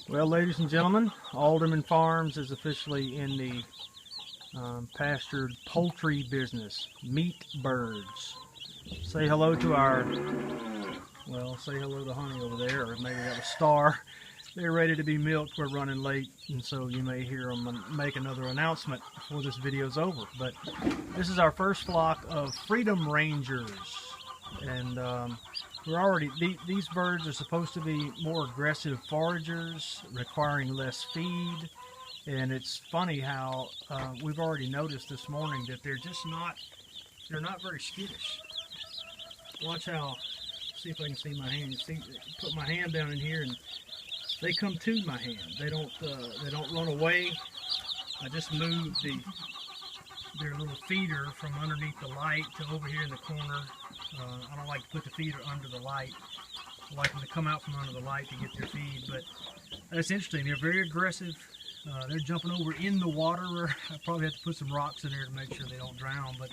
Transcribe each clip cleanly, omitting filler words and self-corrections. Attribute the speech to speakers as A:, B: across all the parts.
A: Well, ladies and gentlemen, Alderman Farms is officially in the pastured poultry business, meat birds. Say hello to say hello to Honey over there, or maybe that was Star. They're ready to be milked. We're running late, and so you may hear them make another announcement before this video's over. But this is our first flock of Freedom Rangers, and these birds are supposed to be more aggressive foragers, requiring less feed. And it's funny how we've already noticed this morning that they're not very skittish. Watch how, see if I can see my hand. See, put my hand down in here and they come to my hand. They don't run away. I just moved their little feeder from underneath the light to over here in the corner. I don't like to put the feeder under the light. I like them to come out from under the light to get their feed, but that's interesting. They're very aggressive. They're jumping over in the water. I probably have to put some rocks in there to make sure they don't drown, but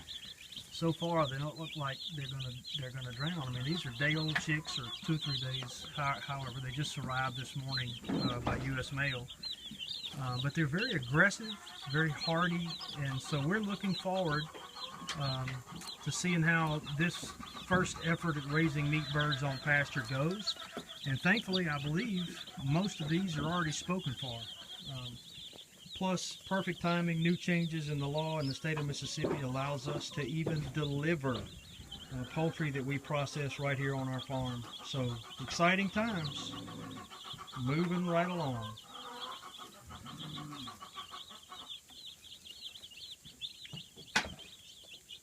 A: so far they don't look like they're gonna drown. I mean, these are day-old chicks, or 2 or 3 days. However, they just arrived this morning by U.S. mail. But they're very aggressive, very hardy, and so we're looking forward to seeing how this first effort at raising meat birds on pasture goes. And thankfully, I believe most of these are already spoken for. Plus, perfect timing, new changes in the law in the state of Mississippi allows us to even deliver poultry that we process right here on our farm. So, exciting times, moving right along.